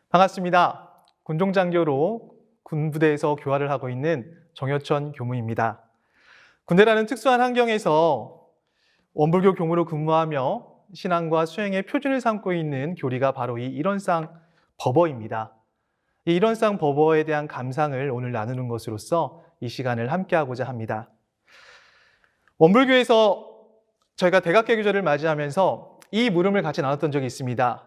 반갑습니다. 군종장교로 군부대에서 교화를 하고 있는 정효천 교무입니다. 군대라는 특수한 환경에서 원불교 교무로 근무하며 신앙과 수행의 표준을 삼고 있는 교리가 바로 이 일원상 법어입니다. 이 일원상 법어에 대한 감상을 오늘 나누는 것으로서 이 시간을 함께하고자 합니다. 원불교에서 저희가 대각개교절을 맞이하면서 이 물음을 같이 나눴던 적이 있습니다.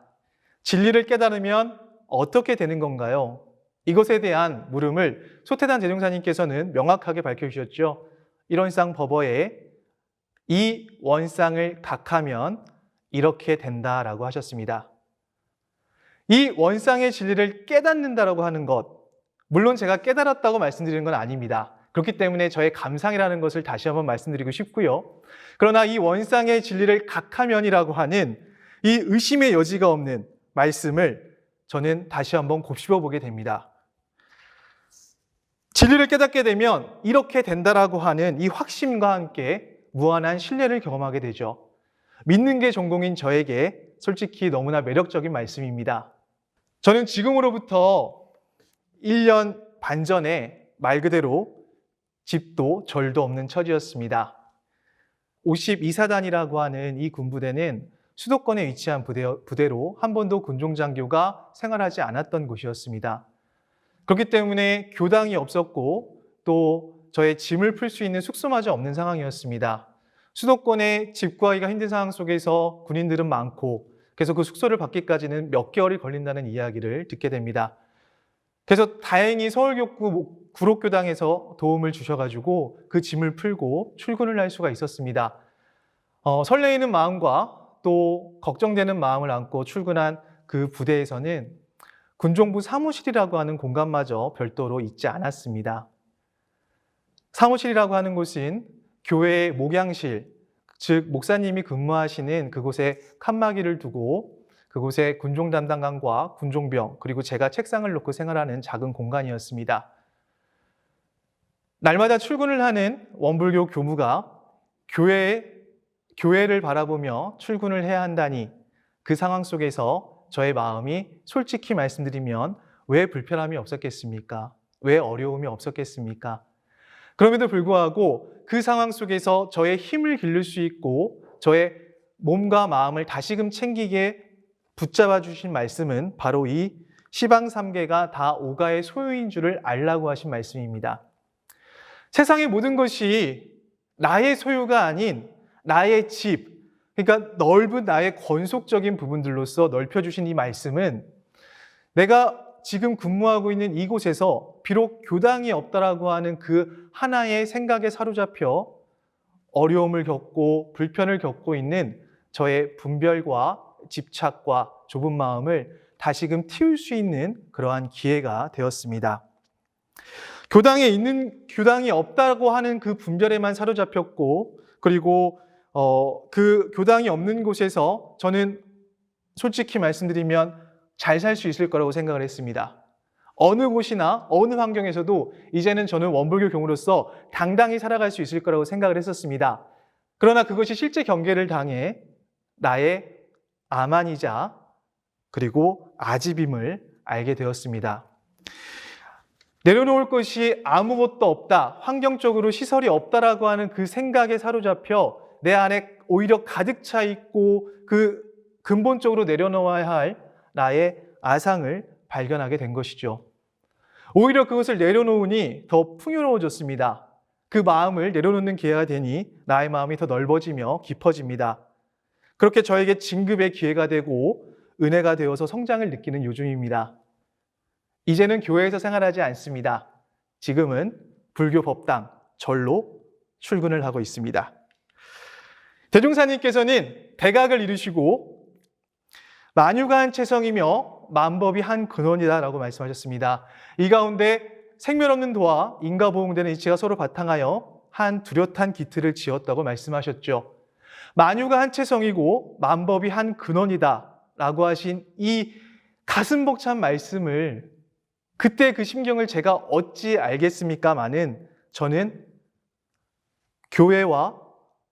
진리를 깨달으면 어떻게 되는 건가요? 이것에 대한 물음을 소태단 대종사님께서는 명확하게 밝혀주셨죠. 일원상 법어에 이 원상을 각하면 이렇게 된다라고 하셨습니다. 이 원상의 진리를 깨닫는다라고 하는 것, 물론 제가 깨달았다고 말씀드리는 건 아닙니다. 그렇기 때문에 저의 감상이라는 것을 다시 한번 말씀드리고 싶고요. 그러나 이 원상의 진리를 각하면이라고 하는 이 의심의 여지가 없는 말씀을 저는 다시 한번 곱씹어 보게 됩니다. 진리를 깨닫게 되면 이렇게 된다라고 하는 이 확신과 함께 무한한 신뢰를 경험하게 되죠. 믿는 게 전공인 저에게 솔직히 너무나 매력적인 말씀입니다. 저는 지금으로부터 1년 반 전에 말 그대로 집도 절도 없는 처지였습니다. 52사단이라고 하는 이 군부대는 수도권에 위치한 부대로 한 번도 군종장교가 생활하지 않았던 곳이었습니다. 그렇기 때문에 교당이 없었고 또 저의 짐을 풀 수 있는 숙소마저 없는 상황이었습니다. 수도권에 집 구하기가 힘든 상황 속에서 군인들은 많고 그래서 그 숙소를 받기까지는 몇 개월이 걸린다는 이야기를 듣게 됩니다. 그래서 다행히 서울교구 구록교당에서 도움을 주셔가지고 그 짐을 풀고 출근을 할 수가 있었습니다. 설레이는 마음과 또 걱정되는 마음을 안고 출근한 그 부대에서는 군종부 사무실이라고 하는 공간마저 별도로 있지 않았습니다. 사무실이라고 하는 곳은 교회의 목양실, 즉 목사님이 근무하시는 그곳에 칸막이를 두고 그곳에 군종 담당관과 군종병 그리고 제가 책상을 놓고 생활하는 작은 공간이었습니다. 날마다 출근을 하는 원불교 교무가 교회를 바라보며 출근을 해야 한다니 그 상황 속에서 저의 마음이 솔직히 말씀드리면 왜 불편함이 없었겠습니까? 왜 어려움이 없었겠습니까? 그럼에도 불구하고 그 상황 속에서 저의 힘을 기를 수 있고 저의 몸과 마음을 다시금 챙기게 붙잡아 주신 말씀은 바로 이 시방삼계가 다 오가의 소유인 줄을 알라고 하신 말씀입니다. 세상의 모든 것이 나의 소유가 아닌 나의 집, 그러니까 넓은 나의 권속적인 부분들로서 넓혀주신 이 말씀은 내가 지금 근무하고 있는 이곳에서 비록 교당이 없다라고 하는 그 하나의 생각에 사로잡혀 어려움을 겪고 불편을 겪고 있는 저의 분별과 집착과 좁은 마음을 다시금 틔울 수 있는 그러한 기회가 되었습니다. 교당이 없다고 하는 그 분별에만 사로잡혔고 그리고 그 교당이 없는 곳에서 저는 솔직히 말씀드리면 잘 살 수 있을 거라고 생각을 했습니다. 어느 곳이나 어느 환경에서도 이제는 저는 원불교 교무로서 당당히 살아갈 수 있을 거라고 생각을 했었습니다. 그러나 그것이 실제 경계를 당해 나의 암환이자 그리고 아집임을 알게 되었습니다. 내려놓을 것이 아무것도 없다, 환경적으로 시설이 없다라고 하는 그 생각에 사로잡혀 내 안에 오히려 가득 차 있고 그 근본적으로 내려놓아야 할 나의 아상을 발견하게 된 것이죠. 오히려 그것을 내려놓으니 더 풍요로워졌습니다. 그 마음을 내려놓는 기회가 되니 나의 마음이 더 넓어지며 깊어집니다. 그렇게 저에게 진급의 기회가 되고 은혜가 되어서 성장을 느끼는 요즘입니다. 이제는 교회에서 생활하지 않습니다. 지금은 불교 법당, 절로 출근을 하고 있습니다. 대종사님께서는 대각을 이루시고 만유가 한 체성이며 만법이 한 근원이다라고 말씀하셨습니다. 이 가운데 생명 없는 도와 인과 보응되는 이치가 서로 바탕하여 한 뚜렷한 기틀을 지었다고 말씀하셨죠. 만유가 한 체성이고 만법이 한 근원이다라고 하신 이 가슴 벅찬 말씀을 그때 그 심경을 제가 어찌 알겠습니까마는 저는 교회와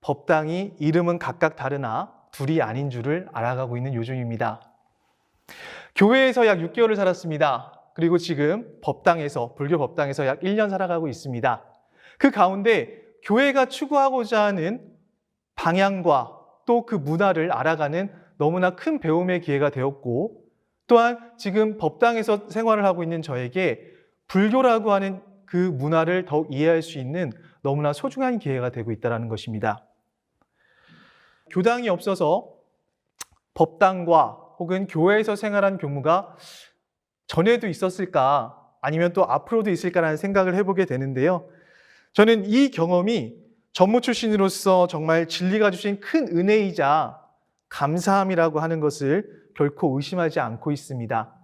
법당이 이름은 각각 다르나 둘이 아닌 줄을 알아가고 있는 요즘입니다. 교회에서 약 6개월을 살았습니다. 그리고 지금 법당에서, 불교 법당에서 약 1년 살아가고 있습니다. 그 가운데 교회가 추구하고자 하는 방향과 또 그 문화를 알아가는 너무나 큰 배움의 기회가 되었고, 또한 지금 법당에서 생활을 하고 있는 저에게 불교라고 하는 그 문화를 더욱 이해할 수 있는 너무나 소중한 기회가 되고 있다는 것입니다. 교당이 없어서 법당과 혹은 교회에서 생활한 교무가 전에도 있었을까, 아니면 또 앞으로도 있을까라는 생각을 해보게 되는데요. 저는 이 경험이 전무 출신으로서 정말 진리가 주신 큰 은혜이자 감사함이라고 하는 것을 결코 의심하지 않고 있습니다.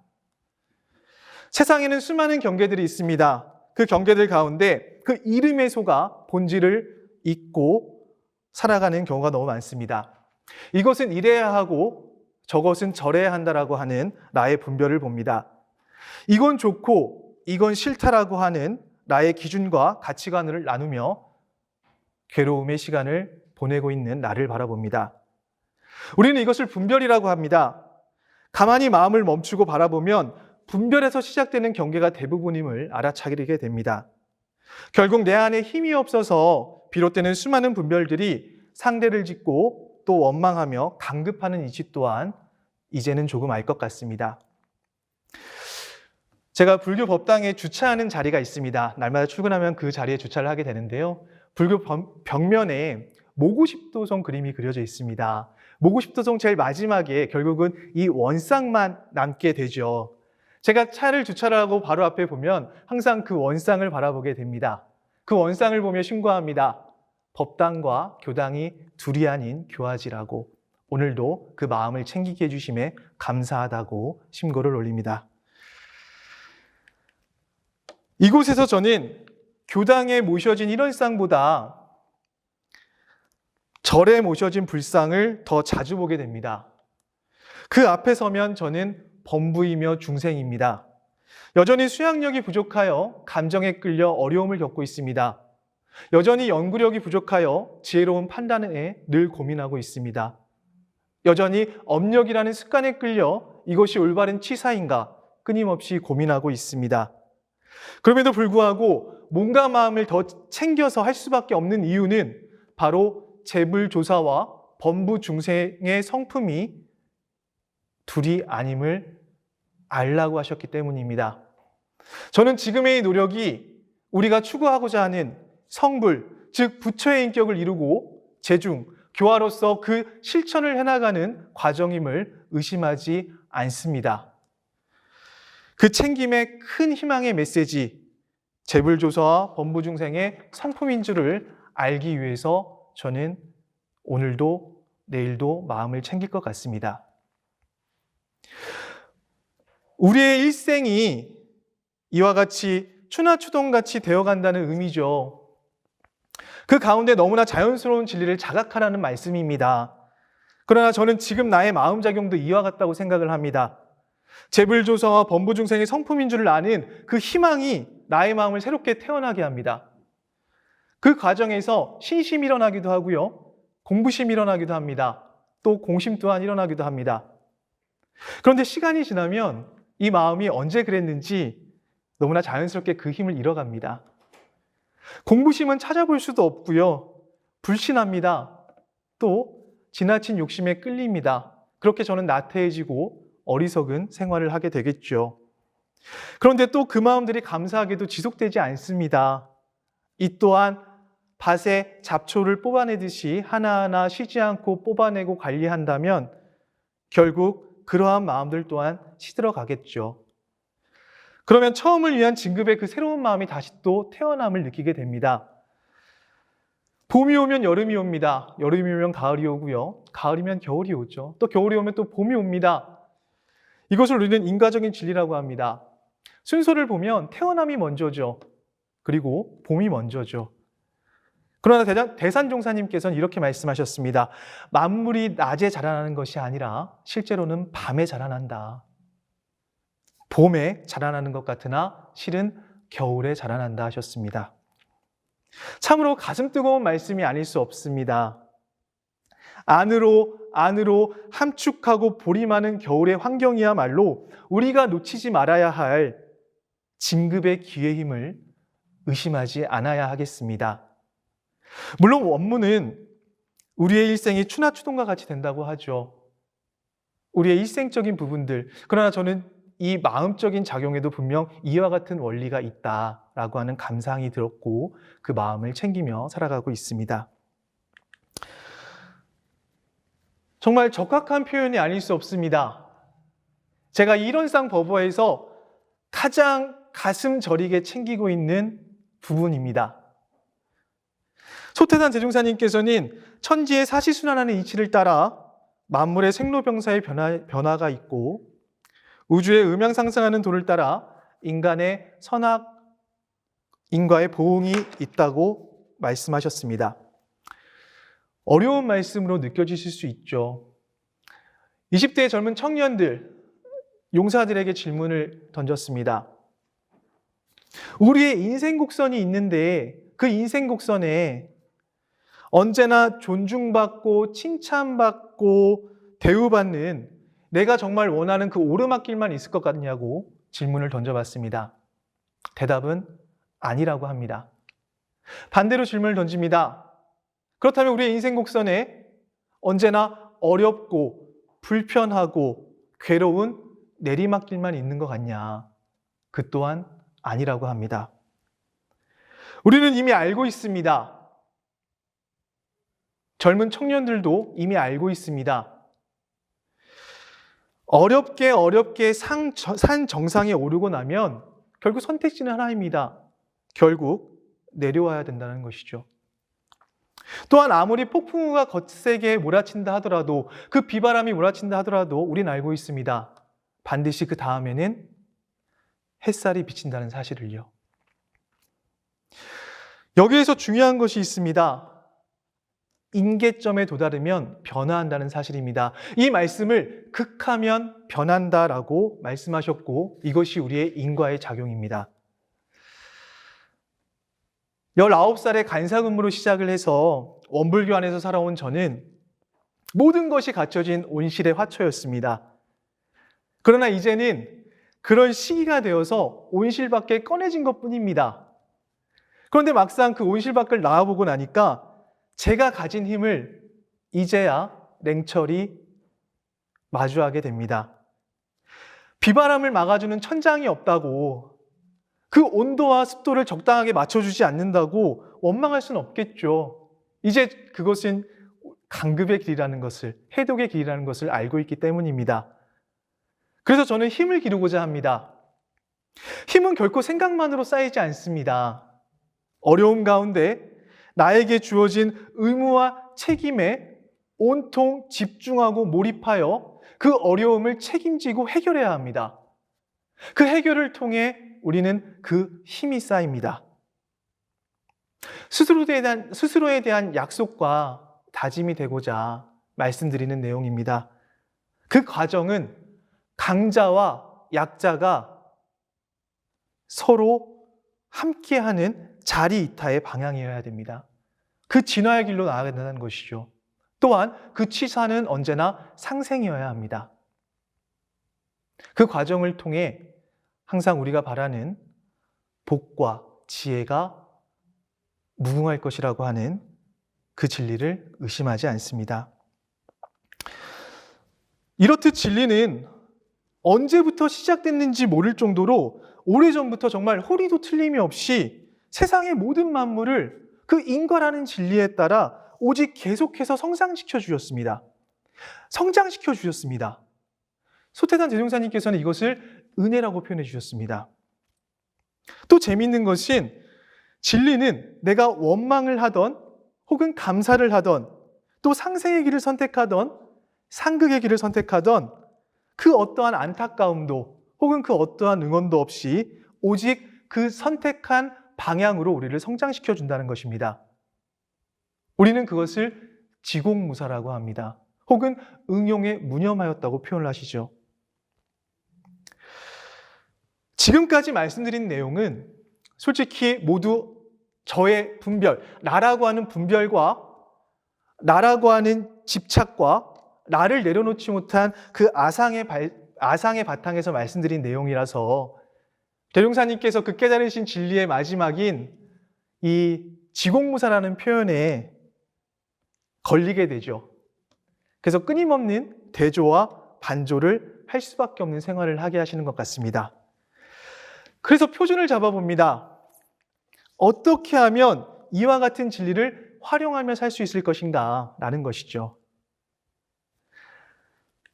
세상에는 수많은 경계들이 있습니다. 그 경계들 가운데 그 이름에 속아 본질을 잊고 살아가는 경우가 너무 많습니다. 이것은 이래야 하고 저것은 저래야 한다라고 하는 나의 분별을 봅니다. 이건 좋고 이건 싫다라고 하는 나의 기준과 가치관을 나누며 괴로움의 시간을 보내고 있는 나를 바라봅니다. 우리는 이것을 분별이라고 합니다. 가만히 마음을 멈추고 바라보면 분별에서 시작되는 경계가 대부분임을 알아차리게 됩니다. 결국 내 안에 힘이 없어서 비롯되는 수많은 분별들이 상대를 짓고 또 원망하며 강급하는 이치 또한 이제는 조금 알 것 같습니다. 제가 불교 법당에 주차하는 자리가 있습니다. 날마다 출근하면 그 자리에 주차를 하게 되는데요. 불교 벽면에 모구십도성 그림이 그려져 있습니다. 모구십도성 제일 마지막에 결국은 이 원상만 남게 되죠. 제가 차를 주차를 하고 바로 앞에 보면 항상 그 원상을 바라보게 됩니다. 그 원상을 보며 신고합니다. 법당과 교당이 둘이 아닌 교화지라고. 오늘도 그 마음을 챙기게 해주심에 감사하다고 신고를 올립니다. 이곳에서 저는 교당에 모셔진 일월상보다 절에 모셔진 불상을 더 자주 보게 됩니다. 그 앞에 서면 저는 범부이며 중생입니다. 여전히 수양력이 부족하여 감정에 끌려 어려움을 겪고 있습니다. 여전히 연구력이 부족하여 지혜로운 판단에 늘 고민하고 있습니다. 여전히 업력이라는 습관에 끌려 이것이 올바른 치사인가 끊임없이 고민하고 있습니다. 그럼에도 불구하고 몸과 마음을 더 챙겨서 할 수밖에 없는 이유는 바로 재불조사와 범부중생의 성품이 둘이 아님을 알라고 하셨기 때문입니다. 저는 지금의 노력이 우리가 추구하고자 하는 성불, 즉 부처의 인격을 이루고 재중, 교화로서 그 실천을 해나가는 과정임을 의심하지 않습니다. 그 챙김의 큰 희망의 메시지, 재불조사와 범부중생의 성품인 줄을 알기 위해서 저는 오늘도 내일도 마음을 챙길 것 같습니다. 우리의 일생이 이와 같이 추나추동같이 되어간다는 의미죠. 그 가운데 너무나 자연스러운 진리를 자각하라는 말씀입니다. 그러나 저는 지금 나의 마음작용도 이와 같다고 생각을 합니다. 재불조사와 범부중생의 성품인 줄을 아는 그 희망이 나의 마음을 새롭게 태어나게 합니다. 그 과정에서 신심이 일어나기도 하고요. 공부심이 일어나기도 합니다. 또 공심 또한 일어나기도 합니다. 그런데 시간이 지나면 이 마음이 언제 그랬는지 너무나 자연스럽게 그 힘을 잃어갑니다. 공부심은 찾아볼 수도 없고요. 불신합니다. 또 지나친 욕심에 끌립니다. 그렇게 저는 나태해지고 어리석은 생활을 하게 되겠죠. 그런데 또 그 마음들이 감사하게도 지속되지 않습니다. 이 또한 밭에 잡초를 뽑아내듯이 하나하나 쉬지 않고 뽑아내고 관리한다면 결국 그러한 마음들 또한 시들어 가겠죠. 그러면 처음을 위한 진급의 그 새로운 마음이 다시 또 태어남을 느끼게 됩니다. 봄이 오면 여름이 옵니다. 여름이 오면 가을이 오고요. 가을이면 겨울이 오죠. 또 겨울이 오면 또 봄이 옵니다. 이것을 우리는 인과적인 진리라고 합니다. 순서를 보면 태어남이 먼저죠. 그리고 봄이 먼저죠. 그러나 대산종사님께서는 이렇게 말씀하셨습니다. 만물이 낮에 자라나는 것이 아니라 실제로는 밤에 자라난다. 봄에 자라나는 것 같으나 실은 겨울에 자라난다 하셨습니다. 참으로 가슴 뜨거운 말씀이 아닐 수 없습니다. 안으로 함축하고 볼이 많은 겨울의 환경이야말로 우리가 놓치지 말아야 할 진급의 기회임을 의심하지 않아야 하겠습니다. 물론 원문은 우리의 일생이 추나추동과 같이 된다고 하죠. 우리의 일생적인 부분들. 그러나 저는 이 마음적인 작용에도 분명 이와 같은 원리가 있다라고 하는 감상이 들었고 그 마음을 챙기며 살아가고 있습니다. 정말 적합한 표현이 아닐 수 없습니다. 제가 이론상 버버에서 가장 가슴 저리게 챙기고 있는 부분입니다. 소태산 대종사님께서는 천지의 사시순환하는 이치를 따라 만물의 생로병사의 변화가 있고 우주의 음양상승하는 도를 따라 인간의 선악인과의 보응이 있다고 말씀하셨습니다. 어려운 말씀으로 느껴지실 수 있죠. 20대의 젊은 청년들, 용사들에게 질문을 던졌습니다. 우리의 인생 곡선이 있는데 그 인생 곡선에 언제나 존중받고 칭찬받고 대우받는 내가 정말 원하는 그 오르막길만 있을 것 같냐고 질문을 던져봤습니다. 대답은 아니라고 합니다. 반대로 질문을 던집니다. 그렇다면 우리의 인생 곡선에 언제나 어렵고 불편하고 괴로운 내리막길만 있는 것 같냐? 그 또한 아니라고 합니다. 우리는 이미 알고 있습니다. 젊은 청년들도 이미 알고 있습니다. 어렵게 산 정상에 오르고 나면 결국 선택지는 하나입니다. 결국 내려와야 된다는 것이죠. 또한 아무리 폭풍우가 거세게 몰아친다 하더라도 그 비바람이 몰아친다 하더라도 우린 알고 있습니다. 반드시 그 다음에는 햇살이 비친다는 사실을요. 여기에서 중요한 것이 있습니다. 인계점에 도달하면 변화한다는 사실입니다. 이 말씀을 극하면 변한다라고 말씀하셨고 이것이 우리의 인과의 작용입니다. 19살에 간사근무로 시작을 해서 원불교 안에서 살아온 저는 모든 것이 갖춰진 온실의 화초였습니다. 그러나 이제는 그런 시기가 되어서 온실 밖에 꺼내진 것뿐입니다. 그런데 막상 그 온실 밖을 나와보고 나니까 제가 가진 힘을 이제야 냉철히 마주하게 됩니다. 비바람을 막아주는 천장이 없다고, 그 온도와 습도를 적당하게 맞춰주지 않는다고 원망할 수는 없겠죠. 이제 그것은 강급의 길이라는 것을, 해독의 길이라는 것을 알고 있기 때문입니다. 그래서 저는 힘을 기르고자 합니다. 힘은 결코 생각만으로 쌓이지 않습니다. 어려움 가운데 나에게 주어진 의무와 책임에 온통 집중하고 몰입하여 그 어려움을 책임지고 해결해야 합니다. 그 해결을 통해 우리는 그 힘이 쌓입니다. 스스로에 대한 약속과 다짐이 되고자 말씀드리는 내용입니다. 그 과정은 강자와 약자가 서로 함께하는 자리이타의 방향이어야 됩니다. 그 진화의 길로 나아가야 된다는 것이죠. 또한 그 치사는 언제나 상생이어야 합니다. 그 과정을 통해 항상 우리가 바라는 복과 지혜가 무궁할 것이라고 하는 그 진리를 의심하지 않습니다. 이렇듯 진리는 언제부터 시작됐는지 모를 정도로 오래전부터 정말 호리도 틀림이 없이 세상의 모든 만물을 그 인과라는 진리에 따라 오직 계속해서 성장시켜 주셨습니다. 성장시켜 주셨습니다. 소태산 대종사님께서는 이것을 은혜라고 표현해 주셨습니다. 또 재미있는 것은 진리는 내가 원망을 하던 혹은 감사를 하던 또 상생의 길을 선택하던 상극의 길을 선택하던 그 어떠한 안타까움도 혹은 그 어떠한 응원도 없이 오직 그 선택한 방향으로 우리를 성장시켜 준다는 것입니다. 우리는 그것을 지공무사라고 합니다. 혹은 응용에 무념하였다고 표현을 하시죠. 지금까지 말씀드린 내용은 솔직히 모두 저의 분별, 나라고 하는 분별과 나라고 하는 집착과 나를 내려놓지 못한 그 아상의 바탕에서 말씀드린 내용이라서 대룡사님께서 그 깨달으신 진리의 마지막인 이 지공무사라는 표현에 걸리게 되죠. 그래서 끊임없는 대조와 반조를 할 수밖에 없는 생활을 하게 하시는 것 같습니다. 그래서 표준을 잡아봅니다. 어떻게 하면 이와 같은 진리를 활용하며 살 수 있을 것인가 라는 것이죠.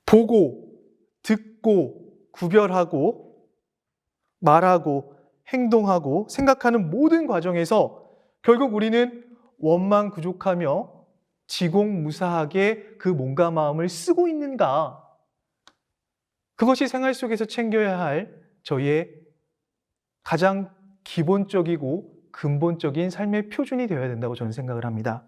보고, 듣고, 구별하고, 말하고, 행동하고, 생각하는 모든 과정에서 결국 우리는 원망구족하며 지공무사하게 그 몸과 마음을 쓰고 있는가? 그것이 생활 속에서 챙겨야 할 저희의 가장 기본적이고 근본적인 삶의 표준이 되어야 된다고 저는 생각을 합니다.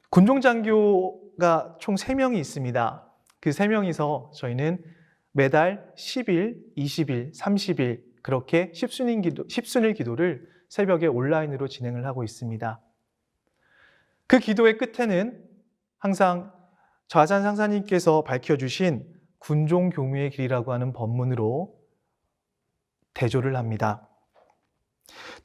군종장교가 총 3명이 있습니다. 그 3명이서 저희는 매달 10일, 20일, 30일 그렇게 십순일 기도를 새벽에 온라인으로 진행을 하고 있습니다. 그 기도의 끝에는 항상 좌산 상사님께서 밝혀주신 군종교무의 길이라고 하는 법문으로 대조를 합니다.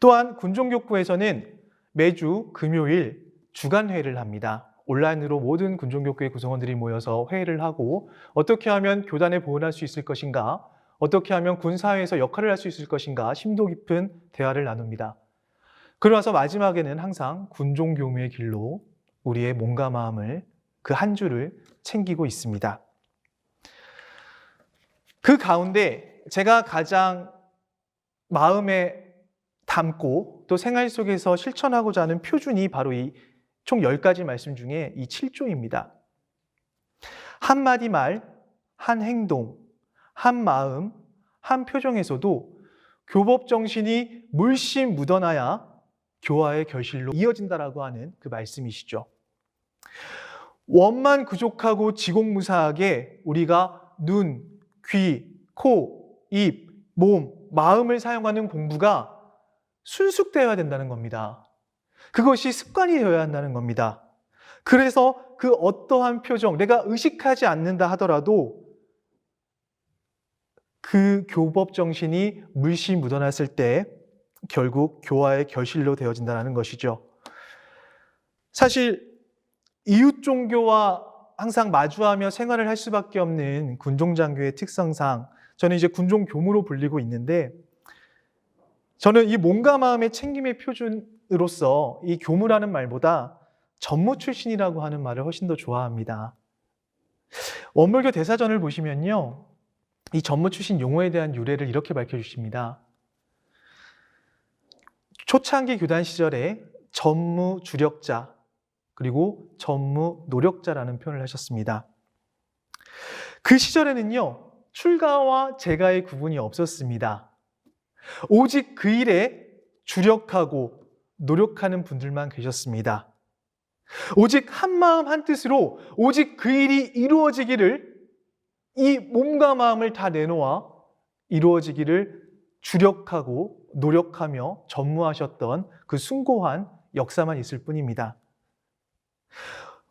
또한 군종교구에서는 매주 금요일 주간회의를 합니다. 온라인으로 모든 군종교구의 구성원들이 모여서 회의를 하고 어떻게 하면 교단을 보존할 수 있을 것인가, 어떻게 하면 군사회에서 역할을 할 수 있을 것인가 심도 깊은 대화를 나눕니다. 그러면서 마지막에는 항상 군종교무의 길로 우리의 몸과 마음을 그 한 주를 챙기고 있습니다. 그 가운데 제가 가장 마음에 담고 또 생활 속에서 실천하고자 하는 표준이 바로 이 총 10가지 말씀 중에 이 7조입니다. 한마디 말, 한 행동, 한 마음, 한 표정에서도 교법 정신이 물씬 묻어나야 교화의 결실로 이어진다라고 하는 그 말씀이시죠. 원만구족하고 지공무사하게 우리가 눈, 귀, 코, 입, 몸, 마음을 사용하는 공부가 순숙되어야 된다는 겁니다. 그것이 습관이 되어야 한다는 겁니다. 그래서 그 어떠한 표정, 내가 의식하지 않는다 하더라도 그 교법 정신이 물씬 묻어났을 때 결국 교화의 결실로 되어진다는 것이죠. 사실 이웃 종교와 항상 마주하며 생활을 할 수밖에 없는 군종장교의 특성상 저는 이제 군종교무로 불리고 있는데 저는 이 몸과 마음의 챙김의 표준으로서 이 교무라는 말보다 전무 출신이라고 하는 말을 훨씬 더 좋아합니다. 원불교 대사전을 보시면요, 이 전무 출신 용어에 대한 유래를 이렇게 밝혀주십니다. 초창기 교단 시절에 전무 주력자 그리고 전무 노력자라는 표현을 하셨습니다. 그 시절에는요, 출가와 재가의 구분이 없었습니다. 오직 그 일에 주력하고 노력하는 분들만 계셨습니다. 오직 한마음 한뜻으로 오직 그 일이 이루어지기를, 이 몸과 마음을 다 내놓아 이루어지기를 주력하고 노력하며 전무하셨던 그 숭고한 역사만 있을 뿐입니다.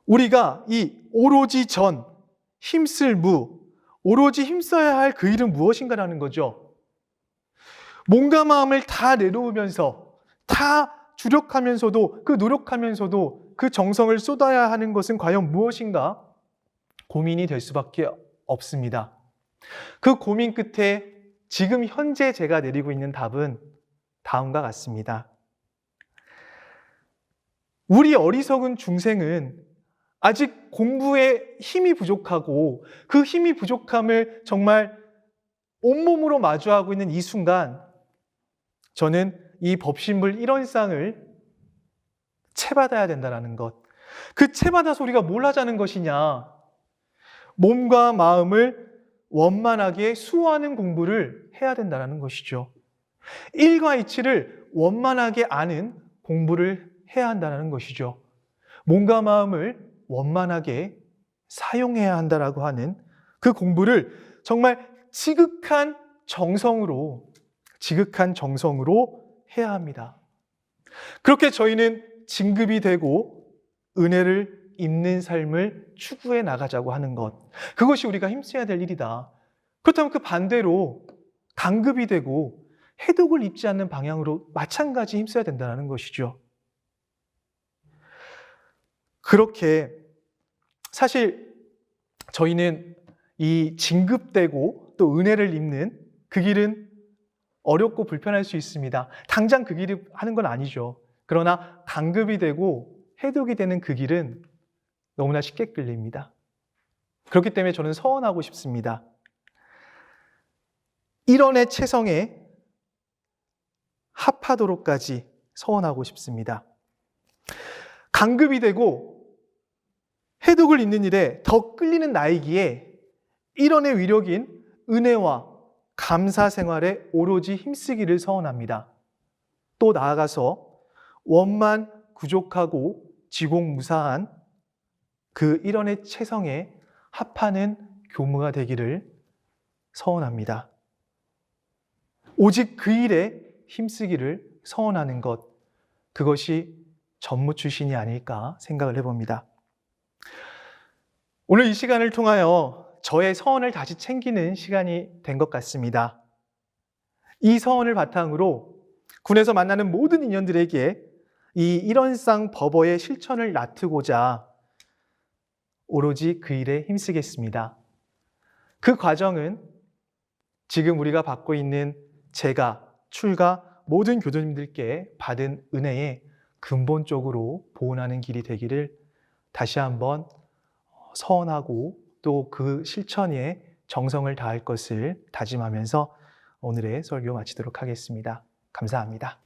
우리가 이 오로지 전, 힘쓸 무, 오로지 힘써야 할 그 일은 무엇인가라는 거죠. 몸과 마음을 다 내놓으면서 다 주력하면서도 그 노력하면서도 그 정성을 쏟아야 하는 것은 과연 무엇인가 고민이 될 수밖에 없습니다. 그 고민 끝에 지금 현재 제가 내리고 있는 답은 다음과 같습니다. 우리 어리석은 중생은 아직 공부에 힘이 부족하고 그 힘이 부족함을 정말 온몸으로 마주하고 있는 이 순간 저는 이 법신불 1원상을 채받아야 된다는 것. 그 채받아서 우리가 뭘 하자는 것이냐. 몸과 마음을 원만하게 수호하는 공부를 해야 된다는 것이죠. 일과 이치를 원만하게 아는 공부를 해야 한다는 것이죠. 몸과 마음을 원만하게 사용해야 한다라고 하는 그 공부를 정말 지극한 정성으로 해야 합니다. 그렇게 저희는 진급이 되고 은혜를 입는 삶을 추구해 나가자고 하는 것. 그것이 우리가 힘써야 될 일이다. 그렇다면 그 반대로 강급이 되고 해독을 입지 않는 방향으로 마찬가지 힘써야 된다는 것이죠. 그렇게 사실 저희는 이 진급되고 또 은혜를 입는 그 길은 어렵고 불편할 수 있습니다. 당장 그 길을 하는 건 아니죠. 그러나 강급이 되고 해독이 되는 그 길은 너무나 쉽게 끌립니다. 그렇기 때문에 저는 서원하고 싶습니다. 1원의 체성에 합하도록까지 서원하고 싶습니다. 강급이 되고 해독을 입는 일에 더 끌리는 나이기에 1원의 위력인 은혜와 감사 생활에 오로지 힘쓰기를 서원합니다. 또 나아가서 원만 부족하고 지공무사한 그 1원의 체성에 합하는 교무가 되기를 서원합니다. 오직 그 일에 힘쓰기를 서원하는 것, 그것이 전무 출신이 아닐까 생각을 해봅니다. 오늘 이 시간을 통하여 저의 서원을 다시 챙기는 시간이 된 것 같습니다. 이 서원을 바탕으로 군에서 만나는 모든 인연들에게 이 일원상 법어의 실천을 나트고자 오로지 그 일에 힘쓰겠습니다. 그 과정은 지금 우리가 받고 있는 제가, 출가 모든 교도님들께 받은 은혜에 근본적으로 보온하는 길이 되기를 다시 한번 서원하고 또 그 실천에 정성을 다할 것을 다짐하면서 오늘의 설교 마치도록 하겠습니다. 감사합니다.